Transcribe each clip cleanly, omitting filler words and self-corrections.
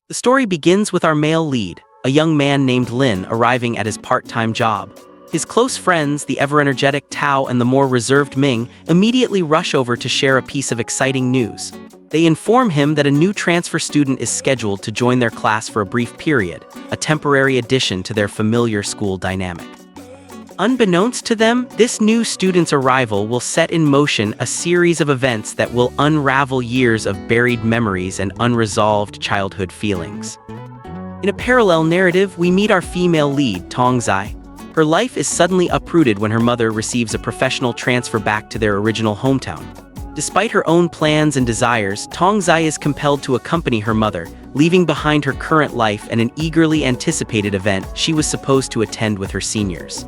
The story begins with our male lead, a young man named Lin, arriving at his part-time job. His close friends, the ever-energetic Tao and the more reserved Ming, immediately rush over to share a piece of exciting news. They inform him that a new transfer student is scheduled to join their class for a brief period, a temporary addition to their familiar school dynamic. Unbeknownst to them, this new student's arrival will set in motion a series of events that will unravel years of buried memories and unresolved childhood feelings. In a parallel narrative, we meet our female lead, Tong Zai. Her life is suddenly uprooted when her mother receives a professional transfer back to their original hometown. Despite her own plans and desires, Tong Zai is compelled to accompany her mother, leaving behind her current life and an eagerly anticipated event she was supposed to attend with her seniors.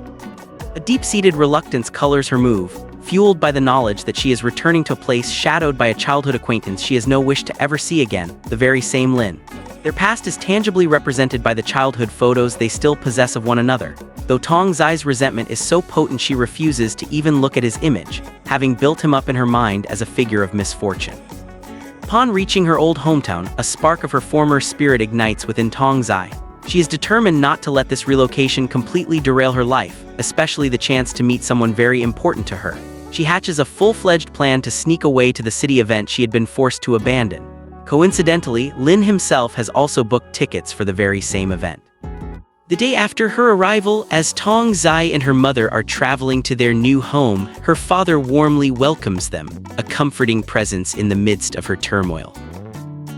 A deep-seated reluctance colors her move, fueled by the knowledge that she is returning to a place shadowed by a childhood acquaintance she has no wish to ever see again, the very same Lin. Their past is tangibly represented by the childhood photos they still possess of one another, though Tong Zai's resentment is so potent she refuses to even look at his image, having built him up in her mind as a figure of misfortune. Upon reaching her old hometown, a spark of her former spirit ignites within Tong Zai. She is determined not to let this relocation completely derail her life, especially the chance to meet someone very important to her. She hatches a full-fledged plan to sneak away to the city event she had been forced to abandon. Coincidentally, Lin himself has also booked tickets for the very same event. The day after her arrival, as Tong Zai and her mother are traveling to their new home, her father warmly welcomes them, a comforting presence in the midst of her turmoil.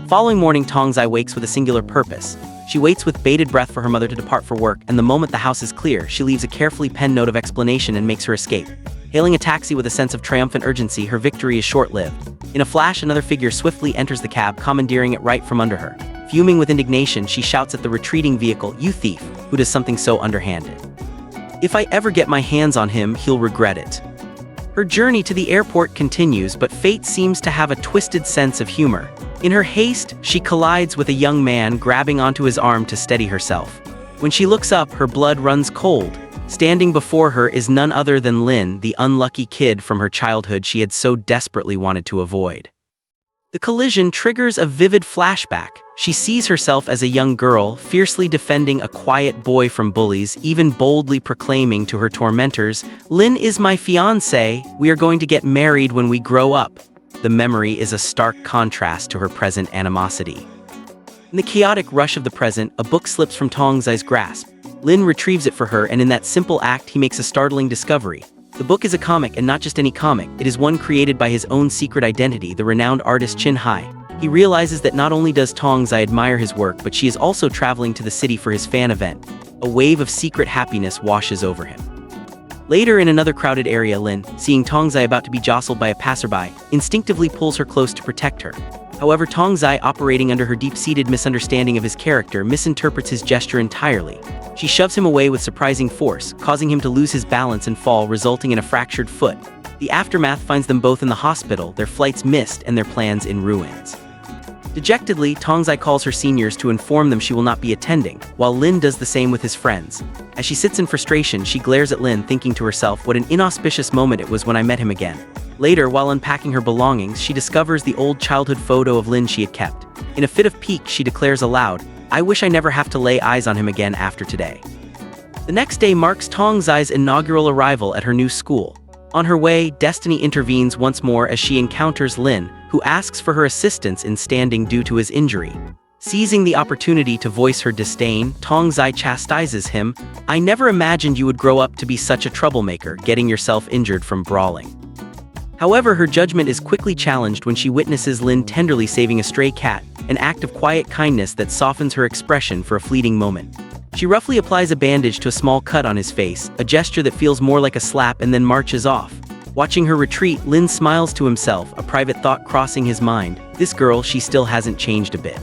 Following morning, Tong Zai wakes with a singular purpose. She waits with bated breath for her mother to depart for work, and the moment the house is clear, she leaves a carefully penned note of explanation and makes her escape. Hailing a taxi with a sense of triumphant urgency, her victory is short-lived. In a flash, another figure swiftly enters the cab, commandeering it right from under her. Fuming with indignation, she shouts at the retreating vehicle, "You thief, who does something so underhanded? If I ever get my hands on him, he'll regret it." Her journey to the airport continues, but fate seems to have a twisted sense of humor. In her haste, she collides with a young man, grabbing onto his arm to steady herself. When she looks up, her blood runs cold. Standing before her is none other than Lin, the unlucky kid from her childhood she had so desperately wanted to avoid. The collision triggers a vivid flashback. She sees herself as a young girl, fiercely defending a quiet boy from bullies, even boldly proclaiming to her tormentors, "Lin is my fiancé, we are going to get married when we grow up." The memory is a stark contrast to her present animosity. In the chaotic rush of the present, a book slips from Tong Zai's grasp. Lin retrieves it for her, and in that simple act he makes a startling discovery. The book is a comic, and not just any comic. It is one created by his own secret identity, the renowned artist Chin Hai. He realizes that not only does Tong Zai admire his work, but she is also traveling to the city for his fan event. A wave of secret happiness washes over him. Later, in another crowded area, Lin, seeing Tong Zai about to be jostled by a passerby, instinctively pulls her close to protect her. However, Tong Zai, operating under her deep-seated misunderstanding of his character, misinterprets his gesture entirely. She shoves him away with surprising force, causing him to lose his balance and fall, resulting in a fractured foot. The aftermath finds them both in the hospital, their flights missed and their plans in ruins. Dejectedly, Tong Zai calls her seniors to inform them she will not be attending, while Lin does the same with his friends. As she sits in frustration, she glares at Lin, thinking to herself, what an inauspicious moment it was when I met him again. Later, while unpacking her belongings, she discovers the old childhood photo of Lin she had kept. In a fit of pique, she declares aloud, "I wish I never have to lay eyes on him again after today." The next day marks Tong Zai's inaugural arrival at her new school. On her way, destiny intervenes once more as she encounters Lin, who asks for her assistance in standing due to his injury. Seizing the opportunity to voice her disdain, Tong Zai chastises him, "I never imagined you would grow up to be such a troublemaker, getting yourself injured from brawling." However, her judgment is quickly challenged when she witnesses Lin tenderly saving a stray cat, an act of quiet kindness that softens her expression for a fleeting moment. She roughly applies a bandage to a small cut on his face, a gesture that feels more like a slap, and then marches off. Watching her retreat, Lin smiles to himself, a private thought crossing his mind. This girl, she still hasn't changed a bit.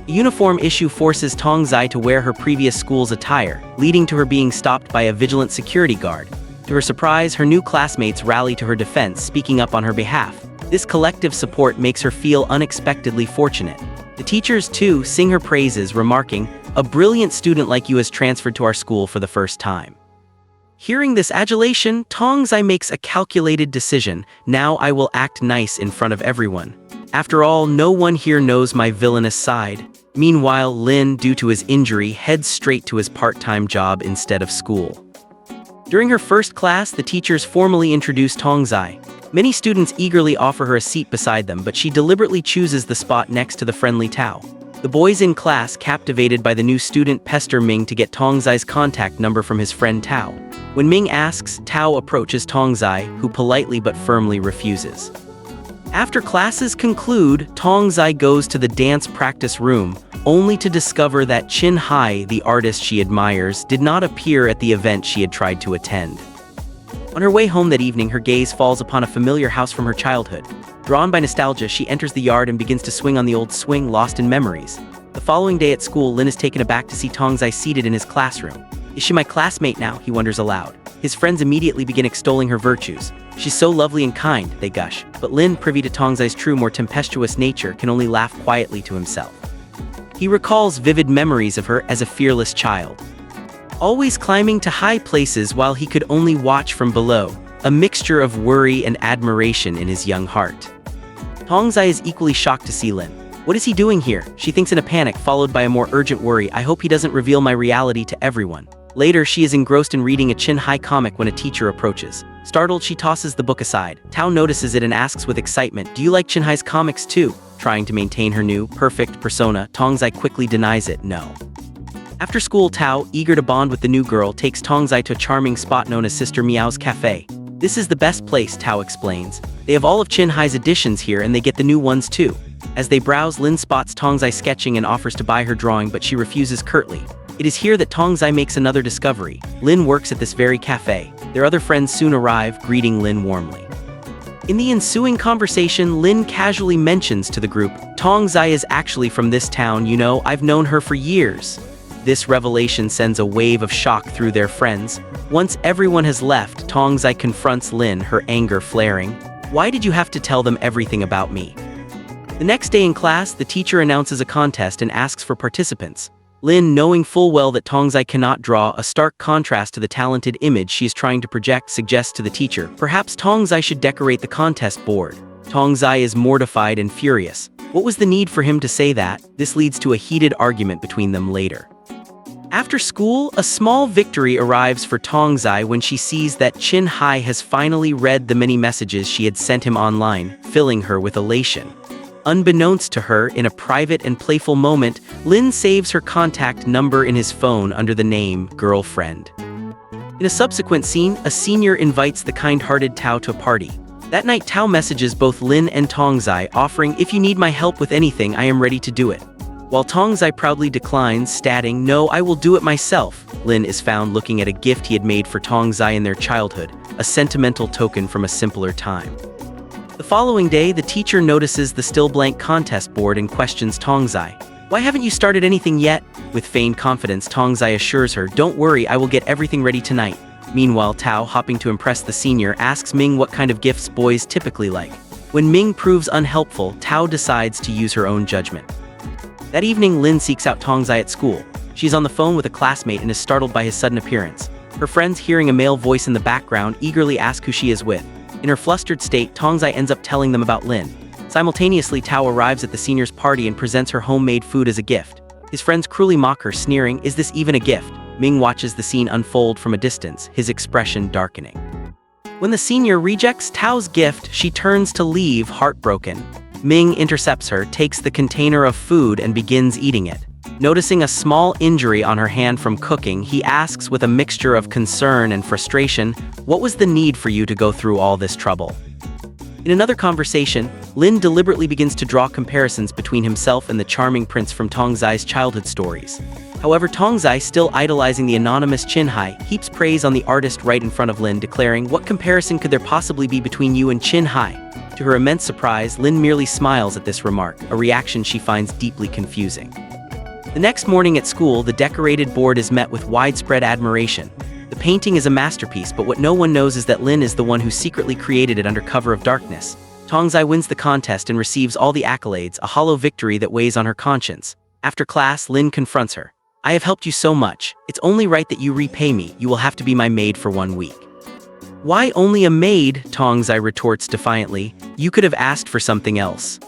A uniform issue forces Tong Zai to wear her previous school's attire, leading to her being stopped by a vigilant security guard. To her surprise, her new classmates rally to her defense, speaking up on her behalf. This collective support makes her feel unexpectedly fortunate. The teachers, too, sing her praises, remarking, "A brilliant student like you has transferred to our school for the first time." Hearing this adulation, Tong Zai makes a calculated decision. Now I will act nice in front of everyone. After all, no one here knows my villainous side. Meanwhile, Lin, due to his injury, heads straight to his part-time job instead of school. During her first class, the teachers formally introduce Tongzai. Many students eagerly offer her a seat beside them, but she deliberately chooses the spot next to the friendly Tao. The boys in class, captivated by the new student, pester Ming to get Tongzai's contact number from his friend Tao. When Ming asks, Tao approaches Tongzai, who politely but firmly refuses. After classes conclude, Tongzai goes to the dance practice room, only to discover that Qin Hai, the artist she admires, did not appear at the event she had tried to attend. On her way home that evening, her gaze falls upon a familiar house from her childhood. Drawn by nostalgia, she enters the yard and begins to swing on the old swing, lost in memories. The following day at school, Lin is taken aback to see Tongzai seated in his classroom. Is she my classmate now? He wonders aloud. His friends immediately begin extolling her virtues. She's so lovely and kind, they gush. But Lin, privy to Tongzai's true, more tempestuous nature, can only laugh quietly to himself. He recalls vivid memories of her as a fearless child, always climbing to high places while he could only watch from below, a mixture of worry and admiration in his young heart. Tongzai is equally shocked to see Lin. What is he doing here? She thinks in a panic, followed by a more urgent worry. I hope he doesn't reveal my reality to everyone. Later, she is engrossed in reading a Qin Hai comic when a teacher approaches. Startled, she tosses the book aside. Tao notices it and asks with excitement, do you like Qin Hai's comics too? Trying to maintain her new, perfect persona, Tongzai quickly denies it, no. After school, Tao, eager to bond with the new girl, takes Tongzai to a charming spot known as Sister Meow's Cafe. This is the best place, Tao explains. They have all of Qin Hai's editions here and they get the new ones too. As they browse, Lin spots Tongzai sketching and offers to buy her drawing, but she refuses curtly. It is here that Tongzai makes another discovery. Lin works at this very cafe. Their other friends soon arrive, greeting Lin warmly. In the ensuing conversation, Lin casually mentions to the group, Tongzai is actually from this town, you know, I've known her for years. This revelation sends a wave of shock through their friends. Once everyone has left, Tongzai confronts Lin, her anger flaring. Why did you have to tell them everything about me? The next day in class, the teacher announces a contest and asks for participants. Lin, knowing full well that Tongzai cannot draw, a stark contrast to the talented image she is trying to project, suggests to the teacher, perhaps Tongzai should decorate the contest board. Tongzai is mortified and furious. What was the need for him to say that? This leads to a heated argument between them later. After school, a small victory arrives for Tongzai when she sees that Qin Hai has finally read the many messages she had sent him online, filling her with elation. Unbeknownst to her, in a private and playful moment, Lin saves her contact number in his phone under the name Girlfriend. In a subsequent scene, a senior invites the kind-hearted Tao to a party. That night, Tao messages both Lin and Tongzai, offering, if you need my help with anything, I am ready to do it. While Tongzai proudly declines, stating, no, I will do it myself, Lin is found looking at a gift he had made for Tongzai in their childhood, a sentimental token from a simpler time. The following day, the teacher notices the still blank contest board and questions Tongzai. Why haven't you started anything yet? With feigned confidence, Tongzai assures her, don't worry, I will get everything ready tonight. Meanwhile, Tao, hopping to impress the senior, asks Ming what kind of gifts boys typically like. When Ming proves unhelpful, Tao decides to use her own judgment. That evening, Lin seeks out Tongzai at school. She's on the phone with a classmate and is startled by his sudden appearance. Her friends, hearing a male voice in the background, eagerly ask who she is with. In her flustered state, Tongzai ends up telling them about Lin. Simultaneously, Tao arrives at the senior's party and presents her homemade food as a gift. His friends cruelly mock her, sneering, is this even a gift? Ming watches the scene unfold from a distance, his expression darkening. When the senior rejects Tao's gift, she turns to leave, heartbroken. Ming intercepts her, takes the container of food and begins eating it. Noticing a small injury on her hand from cooking, he asks with a mixture of concern and frustration, what was the need for you to go through all this trouble? In another conversation, Lin deliberately begins to draw comparisons between himself and the charming prince from Tongzai's childhood stories. However, Tongzai, still idolizing the anonymous Qin Hai, heaps praise on the artist right in front of Lin, declaring, what comparison could there possibly be between you and Qin Hai? To her immense surprise, Lin merely smiles at this remark, a reaction she finds deeply confusing. The next morning at school, the decorated board is met with widespread admiration. The painting is a masterpiece, but what no one knows is that Lin is the one who secretly created it under cover of darkness. Tongzai wins the contest and receives all the accolades, a hollow victory that weighs on her conscience. After class, Lin confronts her. I have helped you so much. It's only right that you repay me. You will have to be my maid for 1 week. Why only a maid? Tongzai retorts defiantly. You could have asked for something else.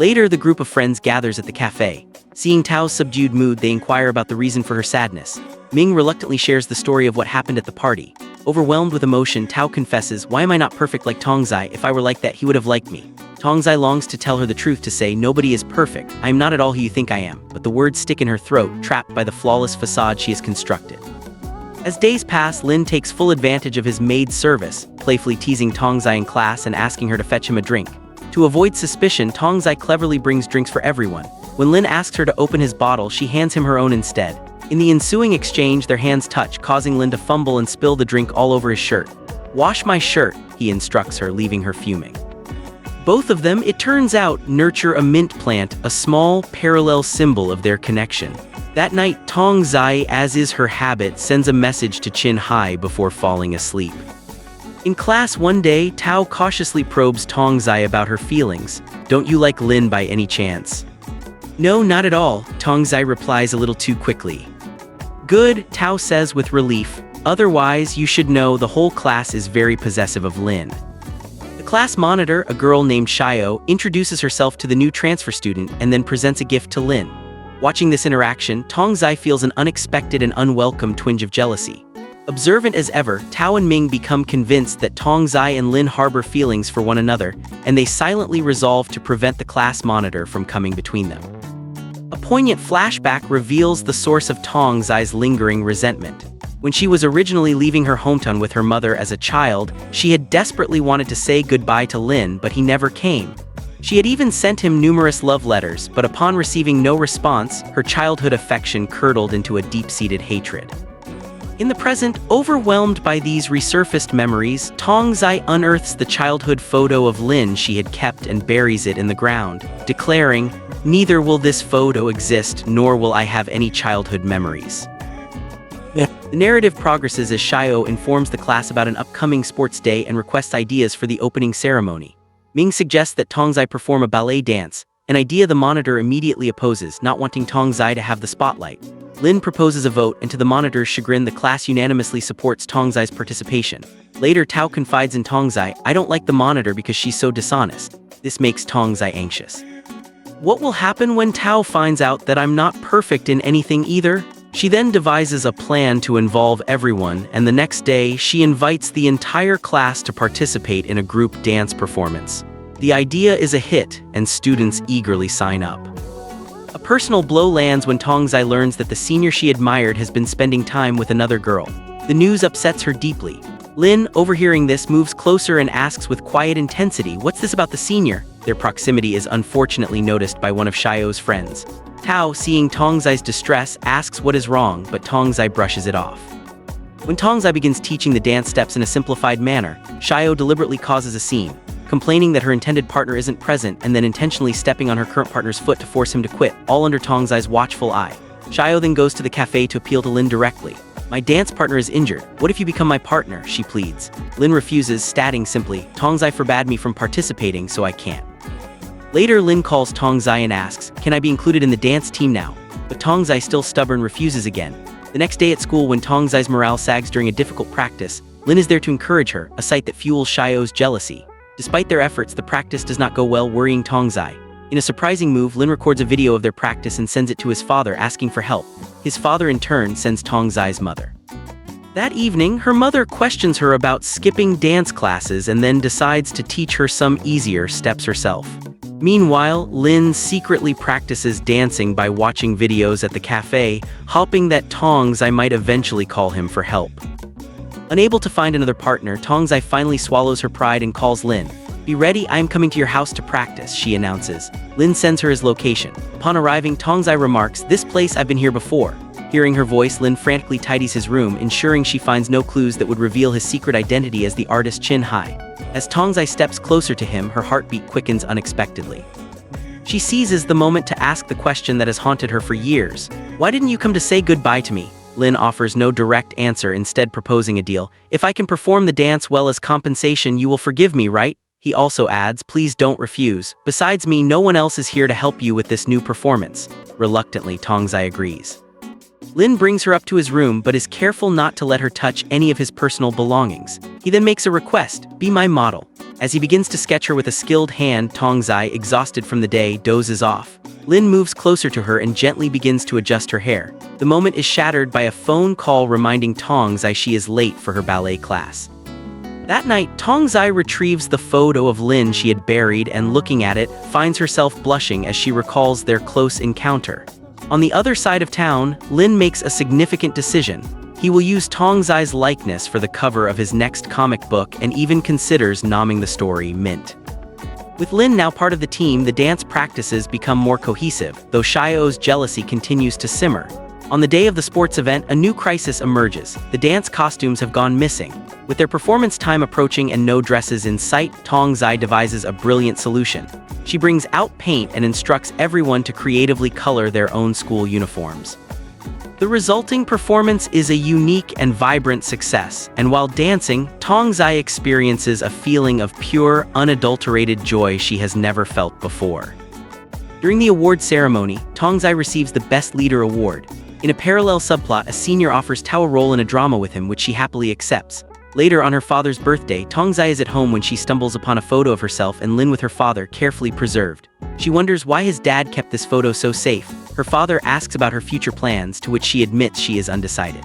Later, the group of friends gathers at the cafe. Seeing Tao's subdued mood, they inquire about the reason for her sadness. Ming reluctantly shares the story of what happened at the party. Overwhelmed with emotion, Tao confesses, "Why am I not perfect like Tongzai? If I were like that, he would have liked me." Tongzai longs to tell her the truth, to say, "Nobody is perfect. I am not at all who you think I am," but the words stick in her throat, trapped by the flawless facade she has constructed. As days pass, Lin takes full advantage of his maid service, playfully teasing Tongzai in class and asking her to fetch him a drink. To avoid suspicion, Tongzai cleverly brings drinks for everyone. When Lin asks her to open his bottle, she hands him her own instead. In the ensuing exchange, their hands touch, causing Lin to fumble and spill the drink all over his shirt. "Wash my shirt," he instructs her, leaving her fuming. Both of them, it turns out, nurture a mint plant, a small, parallel symbol of their connection. That night, Tongzai, as is her habit, sends a message to Qin Hai before falling asleep. In class one day, Tao cautiously probes Tongzai about her feelings. "Don't you like Lin by any chance?" "No, not at all," Tongzai replies a little too quickly. "Good," Tao says with relief. "Otherwise, you should know the whole class is very possessive of Lin." The class monitor, a girl named Xiao, introduces herself to the new transfer student and then presents a gift to Lin. Watching this interaction, Tongzai feels an unexpected and unwelcome twinge of jealousy. Observant as ever, Tao and Ming become convinced that Tongzai and Lin harbor feelings for one another, and they silently resolve to prevent the class monitor from coming between them. A poignant flashback reveals the source of Tongzai's lingering resentment. When she was originally leaving her hometown with her mother as a child, she had desperately wanted to say goodbye to Lin, but he never came. She had even sent him numerous love letters, but upon receiving no response, her childhood affection curdled into a deep-seated hatred. In the present, overwhelmed by these resurfaced memories, Tongzai unearths the childhood photo of Lin she had kept and buries it in the ground, declaring, "Neither will this photo exist, nor will I have any childhood memories." The narrative progresses as Xiao informs the class about an upcoming sports day and requests ideas for the opening ceremony. Ming suggests that Tongzai perform a ballet dance, an idea the monitor immediately opposes, not wanting Tongzai to have the spotlight. Lin proposes a vote, and to the monitor's chagrin, the class unanimously supports Tongzai's participation. Later, Tao confides in Tongzai, "I don't like the monitor because she's so dishonest." This makes Tongzai anxious. "What will happen when Tao finds out that I'm not perfect in anything either?" She then devises a plan to involve everyone, and the next day, she invites the entire class to participate in a group dance performance. The idea is a hit, and students eagerly sign up. A personal blow lands when Tongzai learns that the senior she admired has been spending time with another girl. The news upsets her deeply. Lin, overhearing this, moves closer and asks with quiet intensity, "What's this about the senior?" Their proximity is unfortunately noticed by one of Xiao's friends. Tao, seeing Tongzai's distress, asks what is wrong, but Tongzai brushes it off. When Tongzai begins teaching the dance steps in a simplified manner, Xiao deliberately causes a scene, complaining that her intended partner isn't present and then intentionally stepping on her current partner's foot to force him to quit, all under Tongzai's watchful eye. Xiao then goes to the cafe to appeal to Lin directly. "My dance partner is injured. What if you become my partner?" she pleads. Lin refuses, stating simply, "Tongzai forbade me from participating, so I can't." Later, Lin calls Tongzai and asks, "Can I be included in the dance team now?" But Tongzai, still stubborn, refuses again. The next day at school, when Tongzai's morale sags during a difficult practice, Lin is there to encourage her, a sight that fuels Xiao's jealousy. Despite their efforts, the practice does not go well, worrying Tongzai. In a surprising move, Lin records a video of their practice and sends it to his father, asking for help. His father in turn sends Tongzai's mother. That evening, her mother questions her about skipping dance classes and then decides to teach her some easier steps herself. Meanwhile, Lin secretly practices dancing by watching videos at the cafe, hoping that Tongzai might eventually call him for help. Unable to find another partner, Tongzai finally swallows her pride and calls Lin. "Be ready, I am coming to your house to practice," she announces. Lin sends her his location. Upon arriving, Tongzai remarks, "This place, I've been here before." Hearing her voice, Lin frantically tidies his room, ensuring she finds no clues that would reveal his secret identity as the artist Qin Hai. As Tongzai steps closer to him, her heartbeat quickens unexpectedly. She seizes the moment to ask the question that has haunted her for years. "Why didn't you come to say goodbye to me?" Lin offers no direct answer, instead proposing a deal. "If I can perform the dance well as compensation, you will forgive me, right?" He also adds, "Please don't refuse. Besides me, no one else is here to help you with this new performance." Reluctantly, Tongzai agrees. Lin brings her up to his room but is careful not to let her touch any of his personal belongings. He then makes a request, "Be my model." As he begins to sketch her with a skilled hand, Tongzai, exhausted from the day, dozes off. Lin moves closer to her and gently begins to adjust her hair. The moment is shattered by a phone call reminding Tongzai she is late for her ballet class. That night, Tongzai retrieves the photo of Lin she had buried and, looking at it, finds herself blushing as she recalls their close encounter. On the other side of town, Lin makes a significant decision. He will use Tongzai's likeness for the cover of his next comic book and even considers naming the story Mint. With Lin now part of the team, the dance practices become more cohesive, though Xiao's jealousy continues to simmer. On the day of the sports event, a new crisis emerges. The dance costumes have gone missing. With their performance time approaching and no dresses in sight, Tongzai devises a brilliant solution. She brings out paint and instructs everyone to creatively color their own school uniforms. The resulting performance is a unique and vibrant success, and while dancing, Tongzai experiences a feeling of pure, unadulterated joy she has never felt before. During the award ceremony, Tongzai receives the Best Leader award. In a parallel subplot, a senior offers Tao a role in a drama with him, which she happily accepts. Later, on her father's birthday, Tongzai is at home when she stumbles upon a photo of herself and Lin with her father, carefully preserved. She wonders why his dad kept this photo so safe. Her father asks about her future plans, to which she admits she is undecided.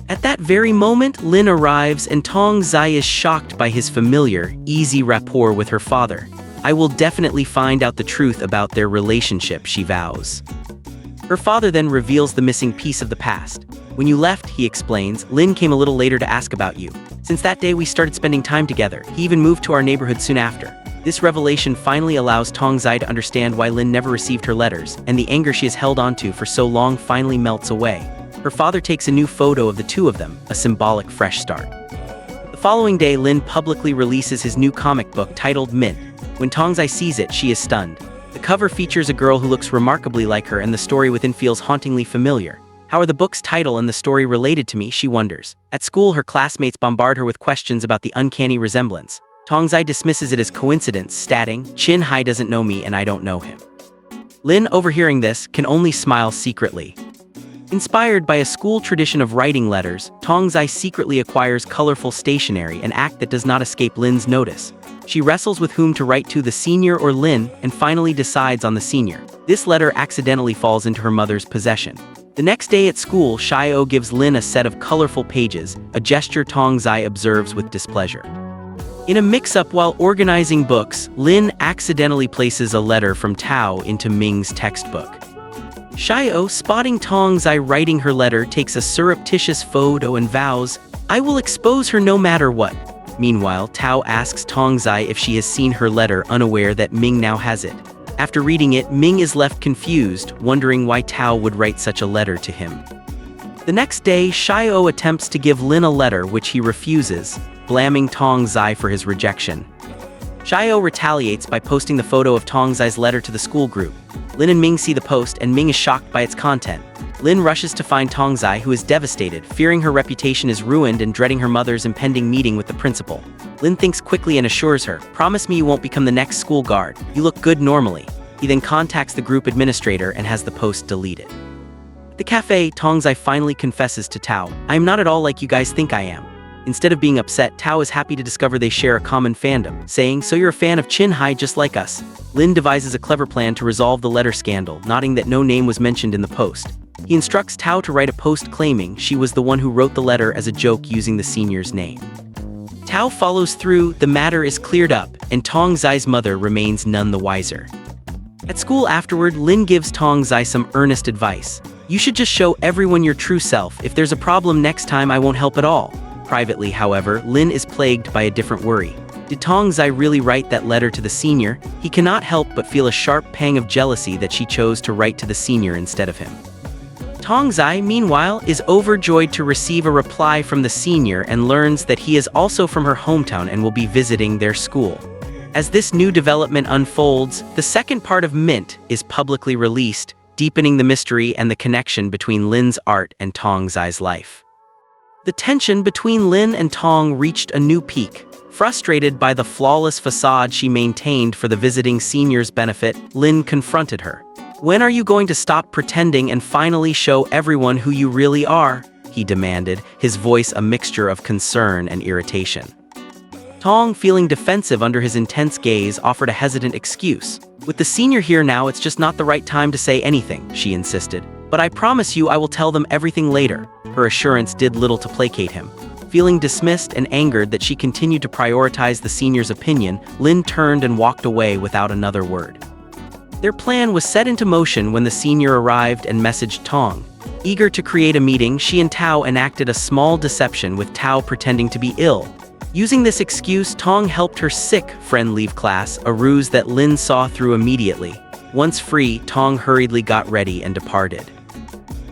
At that very moment, Lin arrives and Tongzai is shocked by his familiar, easy rapport with her father. "I will definitely find out the truth about their relationship," she vows. Her father then reveals the missing piece of the past. "When you left," he explains, "Lin came a little later to ask about you. Since that day we started spending time together. He even moved to our neighborhood soon after." This revelation finally allows Tongzai to understand why Lin never received her letters, and the anger she has held onto for so long finally melts away. Her father takes a new photo of the two of them, a symbolic fresh start. The following day, Lin publicly releases his new comic book titled Mint. When Tongzai sees it, she is stunned. The cover features a girl who looks remarkably like her, and the story within feels hauntingly familiar. How are the book's title and the story related to me, she wonders. At school, her classmates bombard her with questions about the uncanny resemblance. Tongzai dismisses it as coincidence, stating, "Chin Hai doesn't know me and I don't know him." Lin, overhearing this, can only smile secretly. Inspired by a school tradition of writing letters, Tongzai secretly acquires colorful stationery, an act that does not escape Lin's notice. She wrestles with whom to write to, the senior or Lin, and finally decides on the senior. This letter accidentally falls into her mother's possession. The next day at school, Xiao gives Lin a set of colorful pages, a gesture Tongzai observes with displeasure. In a mix-up while organizing books, Lin accidentally places a letter from Tao into Ming's textbook. Xiao, spotting Tongzai writing her letter, takes a surreptitious photo and vows, "I will expose her no matter what." Meanwhile, Tao asks Tongzai if she has seen her letter, unaware that Ming now has it. After reading it, Ming is left confused, wondering why Tao would write such a letter to him. The next day, Xiao attempts to give Lin a letter, which he refuses, blaming Tongzai for his rejection. Xiao retaliates by posting the photo of Tongzai's letter to the school group. Lin and Ming see the post, and Ming is shocked by its content. Lin rushes to find Tongzai, who is devastated, fearing her reputation is ruined and dreading her mother's impending meeting with the principal. Lin thinks quickly and assures her, "Promise me you won't become the next school guard. You look good normally." He then contacts the group administrator and has the post deleted. At the cafe, Tongzai finally confesses to Tao, "I am not at all like you guys think I am." Instead of being upset, Tao is happy to discover they share a common fandom, saying, "So you're a fan of Chin Hai just like us." Lin devises a clever plan to resolve the letter scandal, noting that no name was mentioned in the post. He instructs Tao to write a post claiming she was the one who wrote the letter as a joke using the senior's name. Tao follows through, the matter is cleared up, and Tongzai's mother remains none the wiser. At school afterward, Lin gives Tongzai some earnest advice. "You should just show everyone your true self. If there's a problem next time, I won't help at all." Privately, however, Lin is plagued by a different worry. Did Tongzai really write that letter to the senior? He cannot help but feel a sharp pang of jealousy that she chose to write to the senior instead of him. Tongzai, meanwhile, is overjoyed to receive a reply from the senior and learns that he is also from her hometown and will be visiting their school. As this new development unfolds, the second part of Mint is publicly released, deepening the mystery and the connection between Lin's art and Tongzai's life. The tension between Lin and Tong reached a new peak. Frustrated by the flawless facade she maintained for the visiting senior's benefit, Lin confronted her. "When are you going to stop pretending and finally show everyone who you really are?" he demanded, his voice a mixture of concern and irritation. Tong, feeling defensive under his intense gaze, offered a hesitant excuse. With the senior here now, it's just not the right time to say anything, she insisted. But I promise you I will tell them everything later. Her assurance did little to placate him. Feeling dismissed and angered that she continued to prioritize the senior's opinion, Lin turned and walked away without another word. Their plan was set into motion when the senior arrived and messaged Tong. Eager to create a meeting, she and Tao enacted a small deception, with Tao pretending to be ill. Using this excuse, Tong helped her sick friend leave class, a ruse that Lin saw through immediately. Once free, Tong hurriedly got ready and departed.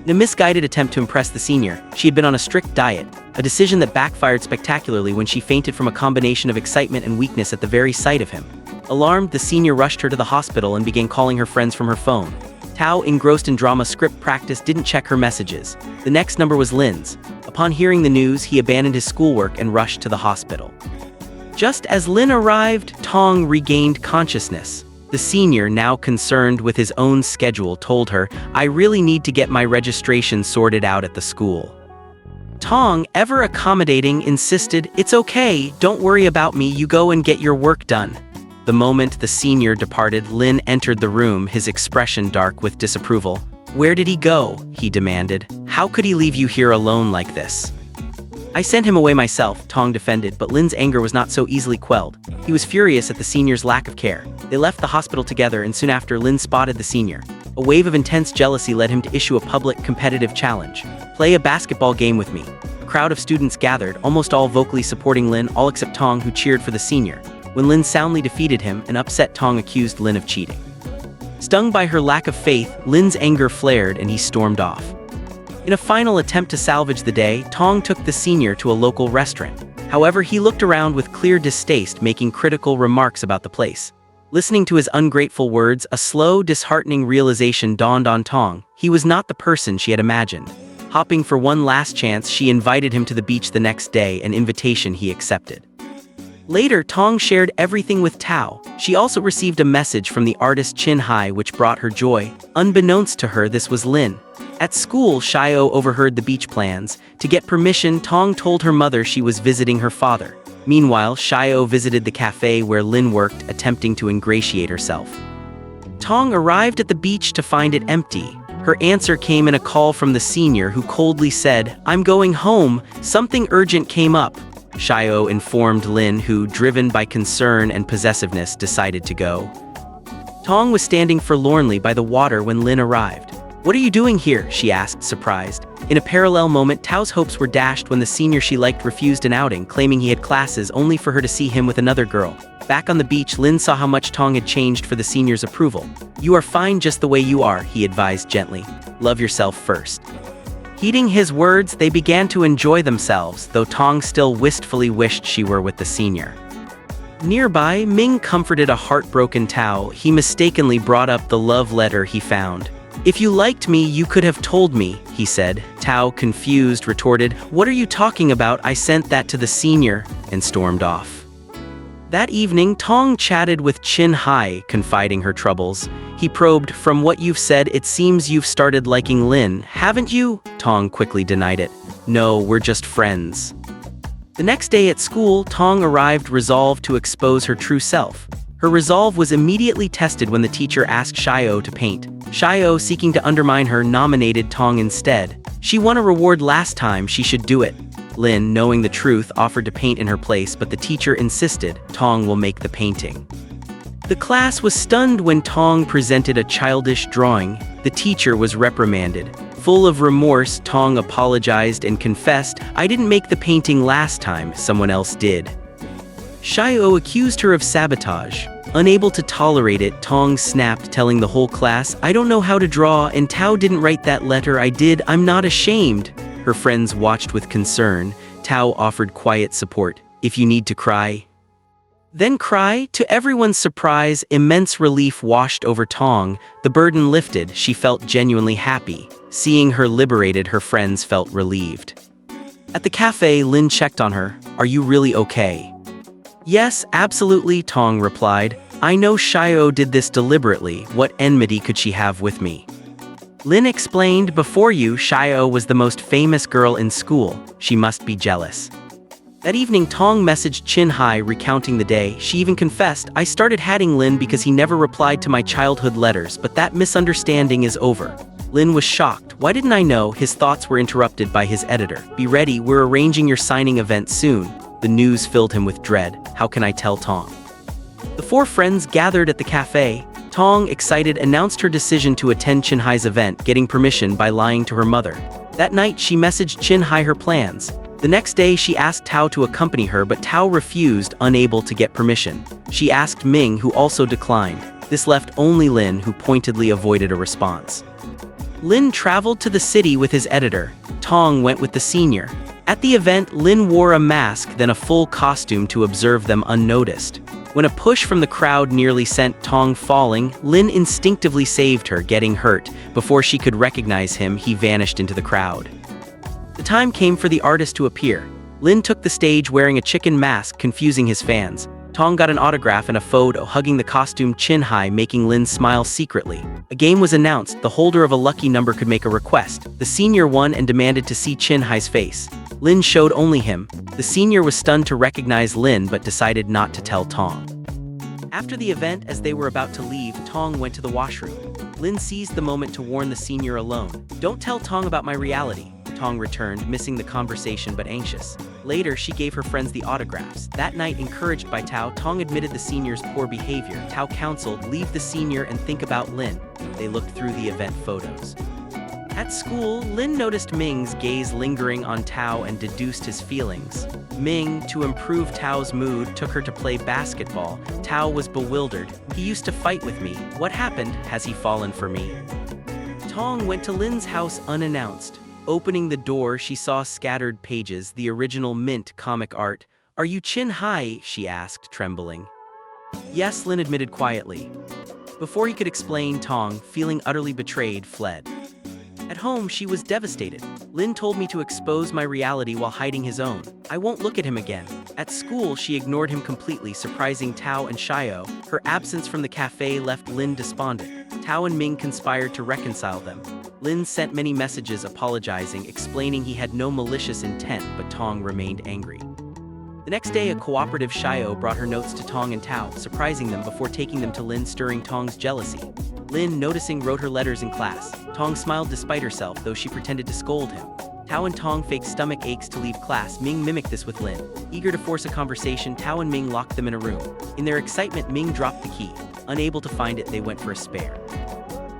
In a misguided attempt to impress the senior, she had been on a strict diet, a decision that backfired spectacularly when she fainted from a combination of excitement and weakness at the very sight of him. Alarmed, the senior rushed her to the hospital and began calling her friends from her phone. Tao, engrossed in drama script practice, didn't check her messages. The next number was Lin's. Upon hearing the news, he abandoned his schoolwork and rushed to the hospital. Just as Lin arrived, Tong regained consciousness. The senior, now concerned with his own schedule, told her, "I really need to get my registration sorted out at the school." Tong, ever accommodating, insisted, "It's okay, don't worry about me, you go and get your work done." The moment the senior departed, Lin entered the room, his expression dark with disapproval. "Where did he go?" he demanded. "How could he leave you here alone like this?" "I sent him away myself," Tong defended, but Lin's anger was not so easily quelled. He was furious at the senior's lack of care. They left the hospital together, and soon after, Lin spotted the senior. A wave of intense jealousy led him to issue a public, competitive challenge. "Play a basketball game with me." A crowd of students gathered, almost all vocally supporting Lin, all except Tong, who cheered for the senior. When Lin soundly defeated him, an upset Tong accused Lin of cheating. Stung by her lack of faith, Lin's anger flared and he stormed off. In a final attempt to salvage the day, Tong took the senior to a local restaurant. However, he looked around with clear distaste, making critical remarks about the place. Listening to his ungrateful words, a slow, disheartening realization dawned on Tong. He was not the person she had imagined. Hoping for one last chance, she invited him to the beach the next day, an invitation he accepted. Later, Tong shared everything with Tao. She also received a message from the artist Chin Hai which brought her joy. Unbeknownst to her, this was Lin. At school, Xiao overheard the beach plans. To get permission, Tong told her mother she was visiting her father. Meanwhile, Xiao visited the cafe where Lin worked, attempting to ingratiate herself. Tong arrived at the beach to find it empty. Her answer came in a call from the senior, who coldly said, "I'm going home, something urgent came up." Xiao informed Lin, who, driven by concern and possessiveness, decided to go. Tong was standing forlornly by the water when Lin arrived. "What are you doing here?" she asked, surprised. In a parallel moment, Tao's hopes were dashed when the senior she liked refused an outing, claiming he had classes, only for her to see him with another girl. Back on the beach, Lin saw how much Tong had changed for the senior's approval. "You are fine just the way you are," he advised gently. "Love yourself first." Heeding his words, they began to enjoy themselves, though Tong still wistfully wished she were with the senior. Nearby, Ming comforted a heartbroken Tao. He mistakenly brought up the love letter he found. "If you liked me, you could have told me," he said. Tao, confused, retorted, "What are you talking about? I sent that to the senior," and stormed off. That evening, Tong chatted with Chin Hai, confiding her troubles. He probed, "From what you've said, it seems you've started liking Lin, haven't you?" Tong quickly denied it. "No, we're just friends." The next day at school, Tong arrived resolved to expose her true self. Her resolve was immediately tested when the teacher asked Xiao to paint. Xiao, seeking to undermine her, nominated Tong instead. She won a reward last time, she should do it. Lin, knowing the truth, offered to paint in her place, but the teacher insisted Tong will make the painting. The class was stunned when Tong presented a childish drawing. The teacher was reprimanded. Full of remorse, Tong apologized and confessed, "I didn't make the painting last time, someone else did." Xiao accused her of sabotage. Unable to tolerate it, Tong snapped, telling the whole class, "I don't know how to draw, and Tao didn't write that letter, I did, I'm not ashamed." Her friends watched with concern. Tao offered quiet support. "If you need to cry, then cry." To everyone's surprise, immense relief washed over Tong. The burden lifted, she felt genuinely happy. Seeing her liberated, her friends felt relieved. At the cafe, Lin checked on her. "Are you really okay?" "Yes, absolutely," Tong replied. "I know Xiao did this deliberately. What enmity could she have with me?" Lin explained, "Before you, Xiao was the most famous girl in school. She must be jealous." That evening, Tong messaged Chin Hai recounting the day. She even confessed, "I started hating Lin because he never replied to my childhood letters, but that misunderstanding is over." Lin was shocked. Why didn't I know? His thoughts were interrupted by his editor. "Be ready, we're arranging your signing event soon." The news filled him with dread. How can I tell Tong? The four friends gathered at the cafe. Tong, excited, announced her decision to attend Chin Hai's event, getting permission by lying to her mother. That night, she messaged Chin Hai her plans. The next day, she asked Tao to accompany her, but Tao refused, unable to get permission. She asked Ming, who also declined. This left only Lin, who pointedly avoided a response. Lin traveled to the city with his editor. Tong went with the senior. At the event, Lin wore a mask, then a full costume to observe them unnoticed. When a push from the crowd nearly sent Tong falling, Lin instinctively saved her, getting hurt. Before she could recognize him, he vanished into the crowd. The time came for the artist to appear. Lin took the stage wearing a chicken mask, confusing his fans. Tong got an autograph and a photo, hugging the costume Chin Hai, making Lin smile secretly. A game was announced. The holder of a lucky number could make a request. The senior won and demanded to see Chin Hai's face. Lin showed only him. The senior was stunned to recognize Lin but decided not to tell Tong. After the event, as they were about to leave, Tong went to the washroom. Lin seized the moment to warn the senior alone. "Don't tell Tong about my reality." Tong returned, missing the conversation but anxious. Later, she gave her friends the autographs. That night, encouraged by Tao, Tong admitted the senior's poor behavior. Tao counseled, "Leave the senior and think about Lin." They looked through the event photos. At school, Lin noticed Ming's gaze lingering on Tao and deduced his feelings. Ming, to improve Tao's mood, took her to play basketball. Tao was bewildered. "He used to fight with me. What happened? Has he fallen for me?" Tong went to Lin's house unannounced. Opening the door, she saw scattered pages, the original Mint comic art. "Are you Chin Hai?" she asked, trembling. "Yes," Lin admitted quietly. Before he could explain, Tong, feeling utterly betrayed, fled. At home, she was devastated. "Lin told me to expose my reality while hiding his own. I won't look at him again." At school, she ignored him completely, surprising Tao and Xiao. Her absence from the cafe left Lin despondent. Tao and Ming conspired to reconcile them. Lin sent many messages apologizing, explaining he had no malicious intent, but Tong remained angry. The next day, a cooperative Xiao brought her notes to Tong and Tao, surprising them before taking them to Lin, stirring Tong's jealousy. Lin, noticing, wrote her letters in class. Tong smiled despite herself, though she pretended to scold him. Tao and Tong faked stomach aches to leave class. Ming mimicked this with Lin. Eager to force a conversation, Tao and Ming locked them in a room. In their excitement, Ming dropped the key. Unable to find it, they went for a spare.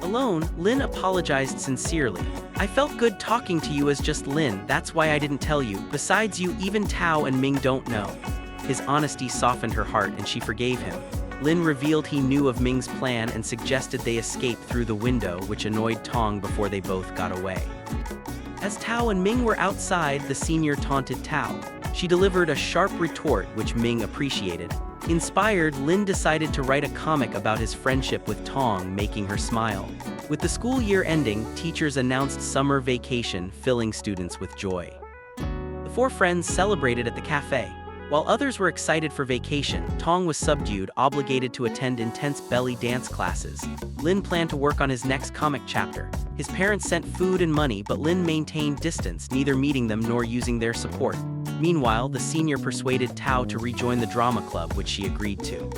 Alone, Lin apologized sincerely. "I felt good talking to you as just Lin, that's why I didn't tell you. Besides you, even Tao and Ming don't know." His honesty softened her heart and she forgave him. Lin revealed he knew of Ming's plan and suggested they escape through the window, which annoyed Tong before they both got away. As Tao and Ming were outside, the senior taunted Tao. She delivered a sharp retort, which Ming appreciated. Inspired, Lin decided to write a comic about his friendship with Tong, making her smile. With the school year ending, teachers announced summer vacation, filling students with joy. The four friends celebrated at the cafe. While others were excited for vacation, Tong was subdued, obligated to attend intense belly dance classes. Lin planned to work on his next comic chapter. His parents sent food and money, but Lin maintained distance, neither meeting them nor using their support. Meanwhile, the senior persuaded Tao to rejoin the drama club, which she agreed to.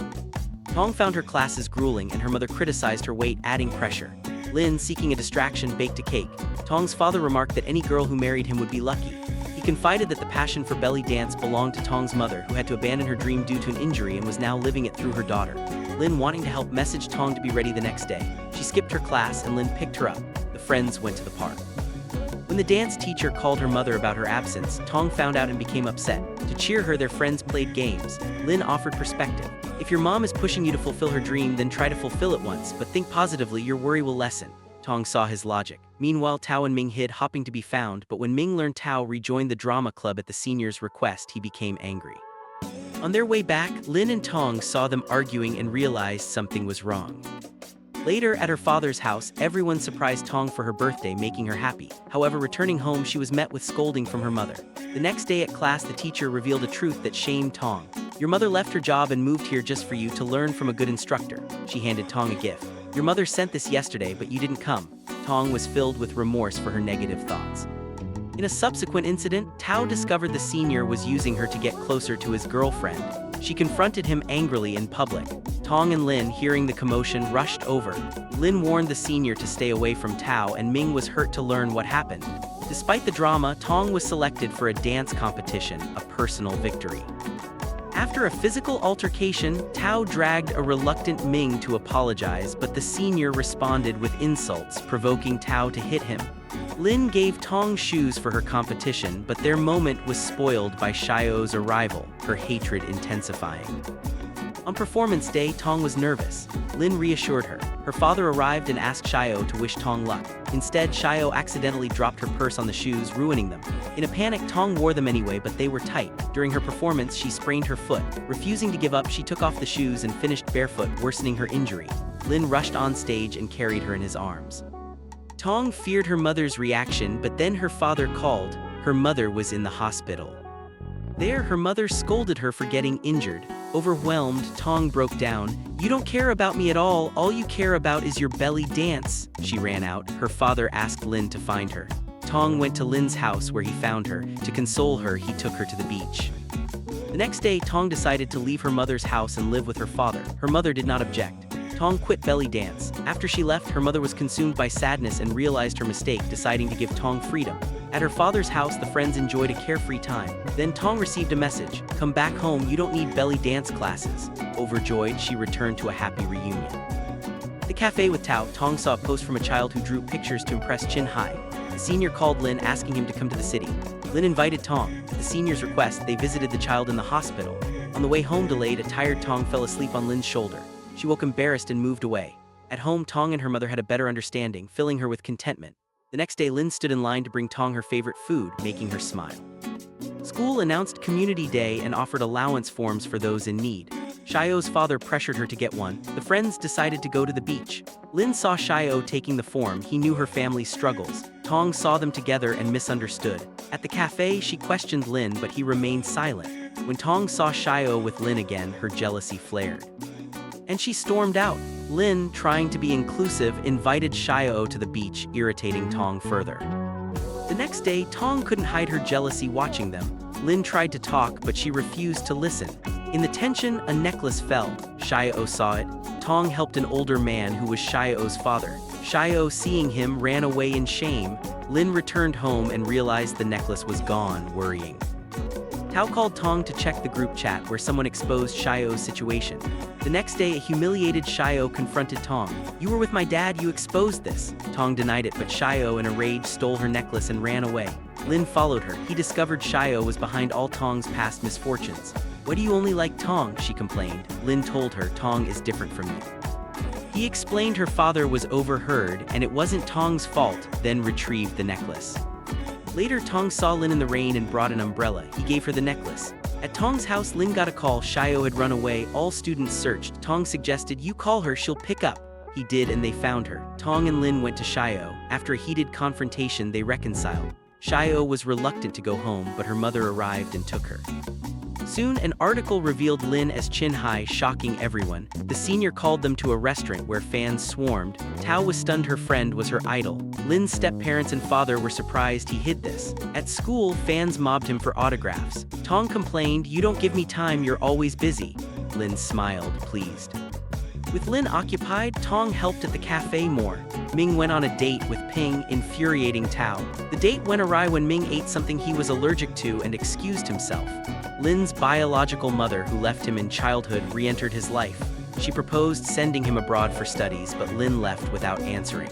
Tong found her classes grueling, and her mother criticized her weight, adding pressure. Lin, seeking a distraction, baked a cake. Tong's father remarked that any girl who married him would be lucky. He confided that the passion for belly dance belonged to Tong's mother, who had to abandon her dream due to an injury and was now living it through her daughter. Lin, wanting to help, messaged Tong to be ready the next day. She skipped her class and Lin picked her up. The friends went to the park. When the dance teacher called her mother about her absence, Tong found out and became upset. To cheer her, their friends played games. Lin offered perspective. "If your mom is pushing you to fulfill her dream, then try to fulfill it once, but think positively, your worry will lessen." Tong saw his logic. Meanwhile, Tao and Ming hid, hoping to be found, but when Ming learned Tao rejoined the drama club at the senior's request, he became angry. On their way back, Lin and Tong saw them arguing and realized something was wrong. Later, at her father's house, everyone surprised Tong for her birthday, making her happy. However, returning home, she was met with scolding from her mother. The next day at class, the teacher revealed a truth that shamed Tong. "Your mother left her job and moved here just for you to learn from a good instructor." She handed Tong a gift. "Your mother sent this yesterday, but you didn't come." Tong was filled with remorse for her negative thoughts. In a subsequent incident, Tao discovered the senior was using her to get closer to his girlfriend. She confronted him angrily in public. Tong and Lin, hearing the commotion, rushed over. Lin warned the senior to stay away from Tao, and Ming was hurt to learn what happened. Despite the drama, Tong was selected for a dance competition, a personal victory. After a physical altercation, Tao dragged a reluctant Ming to apologize, but the senior responded with insults, provoking Tao to hit him. Lin gave Tong shoes for her competition, but their moment was spoiled by Xiao's arrival, her hatred intensifying. On performance day, Tong was nervous. Lin reassured her. Her father arrived and asked Xiao to wish Tong luck. Instead, Xiao accidentally dropped her purse on the shoes, ruining them. In a panic, Tong wore them anyway, but they were tight. During her performance, she sprained her foot. Refusing to give up, she took off the shoes and finished barefoot, worsening her injury. Lin rushed on stage and carried her in his arms. Tong feared her mother's reaction, but then her father called. Her mother was in the hospital. There, her mother scolded her for getting injured. Overwhelmed, Tong broke down. "You don't care about me at all you care about is your belly dance." She ran out. Her father asked Lin to find her. Tong went to Lin's house where he found her. To console her, he took her to the beach. The next day, Tong decided to leave her mother's house and live with her father. Her mother did not object. Tong quit belly dance. After she left, her mother was consumed by sadness and realized her mistake, deciding to give Tong freedom. At her father's house, the friends enjoyed a carefree time. Then Tong received a message. "Come back home, you don't need belly dance classes." Overjoyed, she returned to a happy reunion. At the cafe with Tao, Tong saw a post from a child who drew pictures to impress Chin Hai. The senior called Lin, asking him to come to the city. Lin invited Tong. At the senior's request, they visited the child in the hospital. On the way home delayed, a tired Tong fell asleep on Lin's shoulder. She woke embarrassed and moved away. At home, Tong and her mother had a better understanding, filling her with contentment. The next day, Lin stood in line to bring Tong her favorite food, making her smile. School announced Community Day and offered allowance forms for those in need. Xiao's father pressured her to get one. The friends decided to go to the beach. Lin saw Xiao taking the form. He knew her family's struggles. Tong saw them together and misunderstood. At the cafe, she questioned Lin, but he remained silent. When Tong saw Xiao with Lin again, her jealousy flared. And she stormed out. Lin, trying to be inclusive, invited Xiao to the beach, irritating Tong further. The next day, Tong couldn't hide her jealousy watching them. Lin tried to talk, but she refused to listen. In the tension, a necklace fell. Xiao saw it. Tong helped an older man who was Xiao's father. Xiao, seeing him, ran away in shame. Lin returned home and realized the necklace was gone, worrying. Tao called Tong to check the group chat where someone exposed Xiao's situation. The next day, a humiliated Xiao confronted Tong. "You were with my dad, you exposed this." Tong denied it, but Xiao, in a rage, stole her necklace and ran away. Lin followed her. He discovered Xiao was behind all Tong's past misfortunes. "Why do you only like Tong?" she complained. Lin told her, "Tong is different from you." He explained her father was overheard and it wasn't Tong's fault, then retrieved the necklace. Later, Tong saw Lin in the rain and brought an umbrella. He gave her the necklace. At Tong's house, Lin got a call. Xiao had run away. All students searched. Tong suggested, "You call her, she'll pick up." He did, and they found her. Tong and Lin went to Xiao. After a heated confrontation, they reconciled. Xiao was reluctant to go home, but her mother arrived and took her. Soon, an article revealed Lin as Chin Hai, shocking everyone. The senior called them to a restaurant where fans swarmed. Tao was stunned her friend was her idol. Lin's step-parents and father were surprised he hid this. At school, fans mobbed him for autographs. Tong complained, "You don't give me time, you're always busy." Lin smiled, pleased. With Lin occupied, Tong helped at the cafe more. Ming went on a date with Ping, infuriating Tao. The date went awry when Ming ate something he was allergic to and excused himself. Lin's biological mother, who left him in childhood, re-entered his life. She proposed sending him abroad for studies, but Lin left without answering.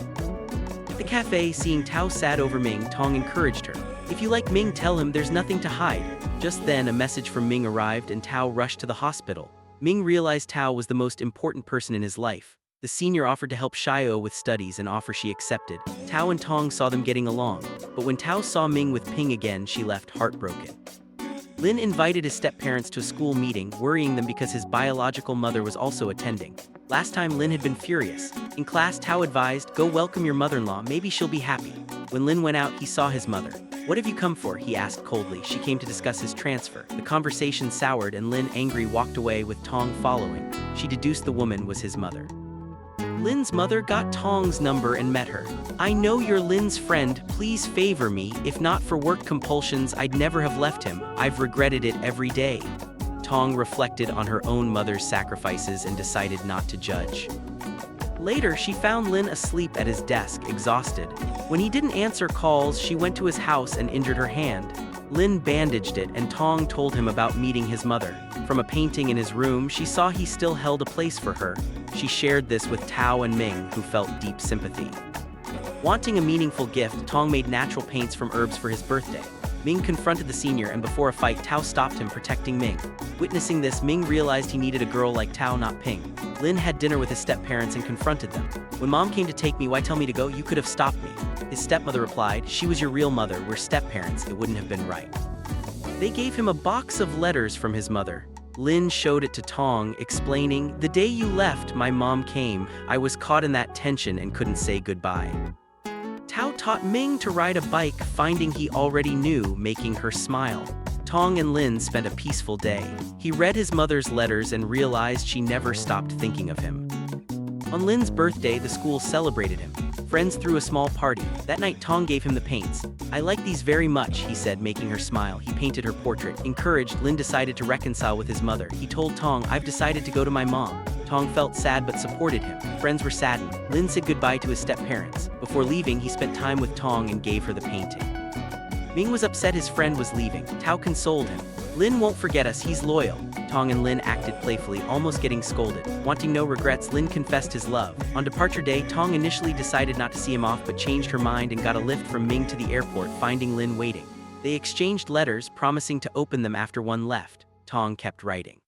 At the cafe, seeing Tao sad over Ming, Tong encouraged her. "If you like Ming, tell him there's nothing to hide." Just then, a message from Ming arrived and Tao rushed to the hospital. Ming realized Tao was the most important person in his life. The senior offered to help Xiao with studies, an offer she accepted. Tao and Tong saw them getting along, but when Tao saw Ming with Ping again, she left heartbroken. Lin invited his step-parents to a school meeting, worrying them because his biological mother was also attending. Last time, Lin had been furious. In class, Tao advised, "Go welcome your mother-in-law, maybe she'll be happy." When Lin went out, he saw his mother. "What have you come for?" he asked coldly. She came to discuss his transfer. The conversation soured and Lin, angry, walked away with Tong following. She deduced the woman was his mother. Lin's mother got Tong's number and met her. "I know you're Lin's friend, please favor me. If not for work compulsions, I'd never have left him. I've regretted it every day." Tong reflected on her own mother's sacrifices and decided not to judge. Later, she found Lin asleep at his desk, exhausted. When he didn't answer calls, she went to his house and injured her hand. Lin bandaged it, and Tong told him about meeting his mother. From a painting in his room, she saw he still held a place for her. She shared this with Tao and Ming, who felt deep sympathy. Wanting a meaningful gift, Tong made natural paints from herbs for his birthday. Ming confronted the senior, and before a fight, Tao stopped him, protecting Ming. Witnessing this, Ming realized he needed a girl like Tao, not Ping. Lin had dinner with his step-parents and confronted them. "When Mom came to take me, why tell me to go? You could have stopped me." His stepmother replied, "She was your real mother, we're step-parents, it wouldn't have been right." They gave him a box of letters from his mother. Lin showed it to Tong, explaining, "The day you left, my mom came. I was caught in that tension and couldn't say goodbye." Tao taught Ming to ride a bike, finding he already knew, making her smile. Tong and Lin spent a peaceful day. He read his mother's letters and realized she never stopped thinking of him. On Lin's birthday, the school celebrated him. Friends threw a small party. That night, Tong gave him the paints. "I like these very much," he said, making her smile. He painted her portrait. Encouraged, Lin decided to reconcile with his mother. He told Tong, "I've decided to go to my mom." Tong felt sad but supported him. Friends were saddened. Lin said goodbye to his step-parents. Before leaving, he spent time with Tong and gave her the painting. Ming was upset his friend was leaving. Tao consoled him. "Lin won't forget us, he's loyal." Tong and Lin acted playfully, almost getting scolded. Wanting no regrets, Lin confessed his love. On departure day, Tong initially decided not to see him off but changed her mind and got a lift from Ming to the airport, finding Lin waiting. They exchanged letters, promising to open them after one left. Tong kept writing.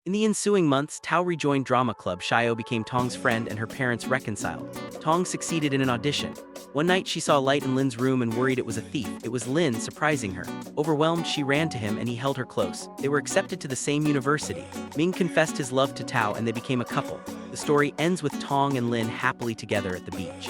In the ensuing months, Tao rejoined Drama Club. Xiao became Tong's friend and her parents reconciled. Tong succeeded in an audition. One night, she saw a light in Lin's room and worried it was a thief. It was Lin, surprising her. Overwhelmed, she ran to him and he held her close. They were accepted to the same university. Ming confessed his love to Tao and they became a couple. The story ends with Tong and Lin happily together at the beach.